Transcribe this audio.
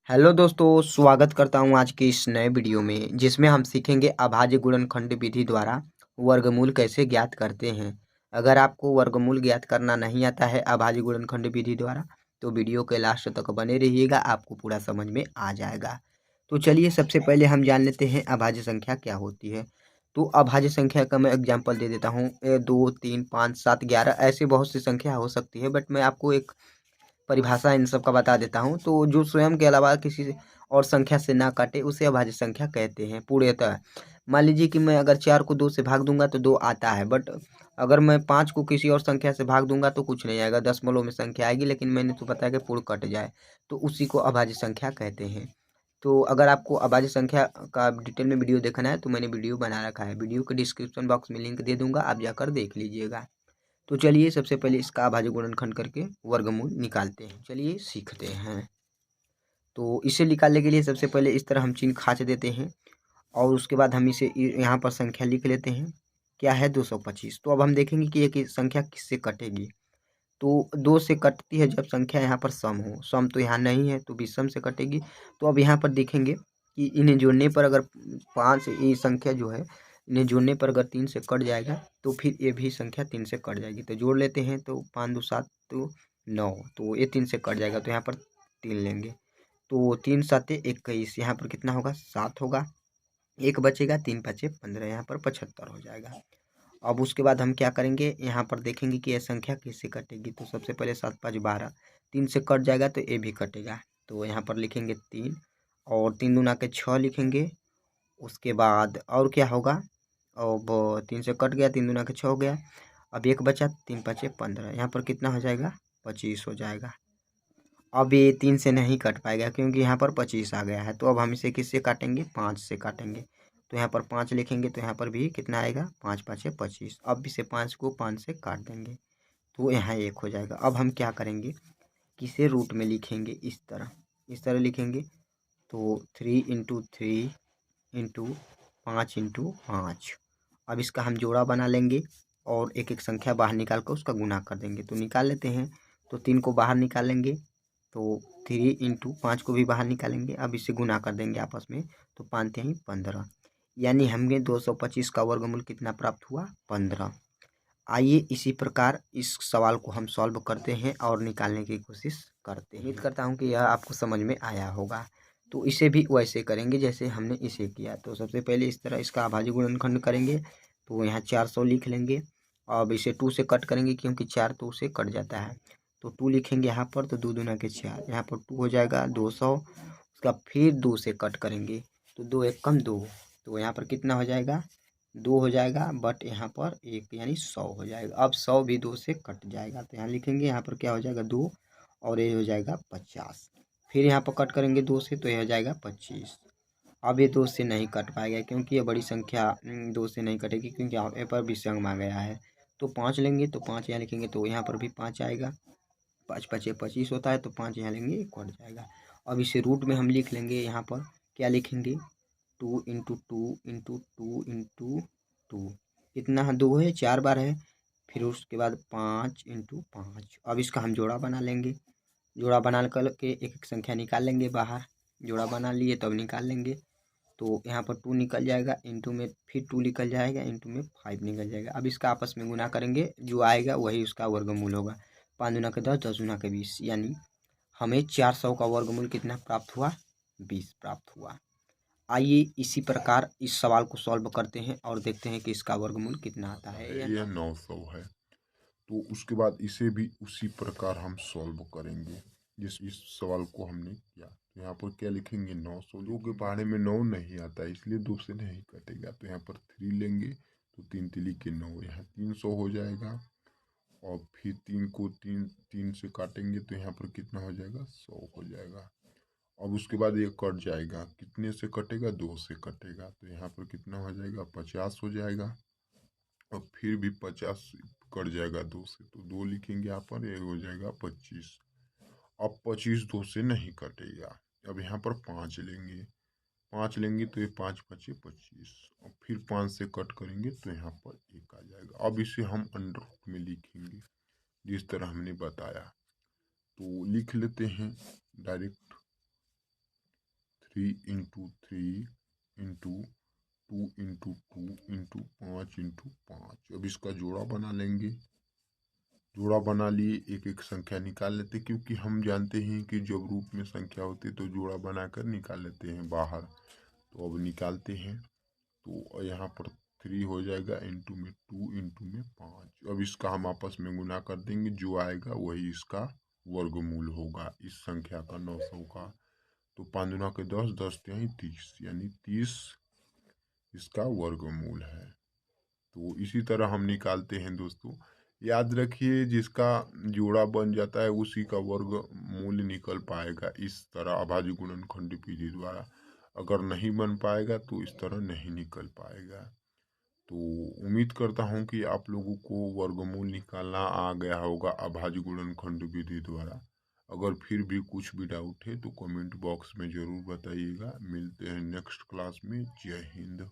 Hello दोस्तों, स्वागत करता हूं आज के इस नए वीडियो में जिसमें हम सीखेंगे अभाज्य गुणनखंड विधि द्वारा वर्गमूल कैसे ज्ञात करते हैं। अगर आपको वर्गमूल ज्ञात करना नहीं आता है अभाज्य गुणनखंड विधि द्वारा तो वीडियो के लास्ट तक बने रहिएगा, आपको पूरा समझ में आ जाएगा। तो चलिए सबसे पहले हम जान लेते हैं अभाज्य संख्या क्या होती है। तो अभाज्य संख्या का मैं एग्जाम्पल दे देता हूँ। 2, 3, 5, 7, 11 ऐसे बहुत सी संख्या हो सकती है, बट मैं आपको एक परिभाषा इन सब का बता देता हूँ। तो जो स्वयं के अलावा किसी और संख्या से ना काटे उसे अभाज्य संख्या कहते हैं पूर्णतः। मान लीजिए कि मैं अगर 4 को 2 से भाग दूंगा तो 2 आता है, बट अगर मैं 5 को किसी और संख्या से भाग दूंगा तो कुछ नहीं आएगा, दशमलव में संख्या आएगी, लेकिन मैंने तो बताया कि पूर्ण कट जाए तो उसी को अभाज्य संख्या कहते हैं। तो अगर आपको अभाज्य संख्या का डिटेल में वीडियो देखना है तो मैंने वीडियो बना रखा है, वीडियो के डिस्क्रिप्शन बॉक्स में लिंक दे दूंगा, आप जाकर देख लीजिएगा। तो चलिए सबसे पहले इसका अभाज्य गुणनखंड करके वर्गमूल निकालते हैं, चलिए सीखते हैं। तो इसे निकालने के लिए सबसे पहले इस तरह हम चिन्ह खाच देते हैं और उसके बाद हम इसे यहाँ पर संख्या लिख लेते हैं। क्या है 225। तो अब हम देखेंगे कि एक संख्या किससे कटेगी। तो 2 से कटती है जब संख्या यहाँ पर सम हो, सम तो यहाँ नहीं है तो विषम से कटेगी। तो अब यहाँ पर देखेंगे कि इन्हें जोड़ने पर अगर 5 ये संख्या जो है इन्हें जोड़ने पर अगर 3 से कट जाएगा तो फिर ये भी संख्या 3 से कट जाएगी। तो जोड़ लेते हैं तो 5 2 7 तो 9, तो ये 3 से कट जाएगा तो यहाँ पर 3 लेंगे। तो 3 7 21, यहाँ पर कितना होगा 7 होगा, एक बचेगा, 3 5 15, यहाँ पर 75 हो जाएगा। अब उसके बाद हम क्या करेंगे, यहाँ पर देखेंगे कि यह संख्या किससे कटेगी। तो सबसे पहले 7 5 12, 3 से कट जाएगा तो ये भी कटेगा। तो यहाँ पर लिखेंगे 3 और 3 दूना के 6 लिखेंगे। उसके बाद और क्या होगा, अब 3 से कट गया, 3 दूना के 6 हो गया, अब एक बचा, 3 5 15, यहाँ पर कितना हो जाएगा 25 हो जाएगा। अब ये 3 से नहीं कट पाएगा क्योंकि यहाँ पर 25 आ गया है। तो अब हम इसे किससे काटेंगे, 5 से काटेंगे। तो यहाँ पर 5 लिखेंगे तो यहाँ पर भी कितना आएगा 5 5 25। अब इसे 5 को 5 से काट देंगे तो यहाँ 1 हो जाएगा। अब हम क्या करेंगे, किसे रूट में लिखेंगे, इस तरह लिखेंगे। तो 3 इंटू 3 इंटू 5 इंटू 5। अब इसका हम जोड़ा बना लेंगे और एक एक संख्या बाहर निकाल कर उसका गुना कर देंगे। तो निकाल लेते हैं। तो 3 को बाहर निकालेंगे तो 3 इंटू 5 को भी बाहर निकालेंगे। अब इसे गुना कर देंगे आपस में, तो 5 3 15, यानी हमें 225 का वर्गमूल कितना प्राप्त हुआ 15। आइए इसी प्रकार इस सवाल को हम सॉल्व करते हैं और निकालने की कोशिश करते हैं। उम्मीद करता हूँ कि यह आपको समझ में आया होगा। तो इसे भी वैसे करेंगे जैसे हमने इसे किया। तो सबसे पहले इस तरह इसका अभाज्य गुणनखंड करेंगे। तो यहाँ 400 लिख लेंगे। अब इसे 2 से कट करेंगे क्योंकि 4 2 से कट जाता है। तो 2 लिखेंगे यहाँ पर, तो 2 दूना के 4, यहाँ पर 2 हो जाएगा 200। उसका फिर 2 से कट करेंगे तो 2 1 कम 2, तो यहाँ पर कितना हो जाएगा 2 हो जाएगा, बट यहाँ पर 1 यानी 100 हो जाएगा। अब 100 भी 2 से कट जाएगा तो यहाँ लिखेंगे, यहाँ पर क्या हो जाएगा 2 और ये हो जाएगा 50। फिर यहाँ पर कट करेंगे 2 से तो ये हो जाएगा 25। अब ये 2 से नहीं कट पाएगा क्योंकि ये बड़ी संख्या 2 से नहीं कटेगी क्योंकि यहाँ पर विषम आ गया है। तो 5 लेंगे तो 5 यहाँ लिखेंगे तो यहाँ पर भी 5 आएगा, 5 5 25 होता है तो 5 यहाँ लेंगे, कट जाएगा। अब इसे रूट में हम लिख लेंगे, यहाँ पर क्या लिखेंगे 2 इंटू 2 इंटू 2 इंटू 2, कितना है 2 है, 4 बार है। फिर उसके बाद 5 इंटू 5। अब इसका हम जोड़ा बना लेंगे। जोड़ा बना कर के एक एक संख्या निकाल लेंगे बाहर। जोड़ा बना लिए तब निकाल लेंगे। तो यहाँ पर 2 निकल जाएगा, इंटू में फिर 2 निकल जाएगा, इंटू में 5 निकल जाएगा। अब इसका आपस में गुना करेंगे, जो आएगा वही उसका वर्गमूल होगा। 5 दूना के 10, 10 दूना के 20, यानी हमें 400 का वर्गमूल कितना प्राप्त हुआ 20 प्राप्त हुआ। आइए इसी प्रकार इस सवाल को सॉल्व करते हैं और देखते हैं कि इसका वर्गमूल कितना आता है। यह 900 है। तो उसके बाद इसे भी उसी प्रकार हम सॉल्व करेंगे जिस इस सवाल को हमने किया। तो यहाँ पर क्या लिखेंगे 900, जो के पहाड़े में 9 नहीं आता इसलिए 2 से नहीं कटेगा। तो यहाँ पर 3 लेंगे तो 3 तिली के 9, यहाँ 300 हो जाएगा। और फिर 3 को 3 से काटेंगे तो यहाँ पर कितना हो जाएगा 100 हो जाएगा। अब उसके बाद ये कट जाएगा, कितने से कटेगा 2 से कटेगा। तो यहाँ पर कितना हो जाएगा 50 हो जाएगा। और फिर भी 50 कट जाएगा 2 से, तो 2 लिखेंगे यहाँ पर, ये हो जाएगा 25। अब 25 2 से नहीं कटेगा। अब यहाँ पर 5 लेंगे, 5 लेंगे तो ये 5 5 25। और फिर 5 से कट करेंगे तो यहाँ पर 1 आ जाएगा। अब इसे हम अंडर रूट में लिखेंगे जिस तरह हमने बताया। तो लिख लेते हैं डायरेक्ट। 3 × 3 × 2 × 2 × 5 × 5। अब इसका जोड़ा बना लेंगे। जोड़ा बना लिए, एक एक संख्या निकाल लेते, क्योंकि हम जानते हैं कि जब रूप में संख्या होती है तो जोड़ा बनाकर निकाल लेते हैं बाहर। तो अब निकालते हैं, तो यहाँ पर 3 हो जाएगा, इंटू में 2, इंटू में 5। अब इसका हम आपस में गुना कर देंगे, जो आएगा वही इसका वर्गमूल होगा इस संख्या का, 900 का। तो 5 दूना के 10, 10 तिहाई 30, यानी 30 इसका वर्गमूल है। तो इसी तरह हम निकालते हैं दोस्तों। याद रखिए, जिसका जोड़ा बन जाता है उसी का वर्गमूल निकल पाएगा इस तरह अभाज्य गुणनखंड विधि द्वारा। अगर नहीं बन पाएगा तो इस तरह नहीं निकल पाएगा। तो उम्मीद करता हूँ कि आप लोगों को वर्गमूल निकालना आ गया होगा अभाज्य गुणनखंड विधि द्वारा। अगर फिर भी कुछ भी डाउट है तो कमेंट बॉक्स में ज़रूर बताइएगा। मिलते हैं नेक्स्ट क्लास में। जय हिंद।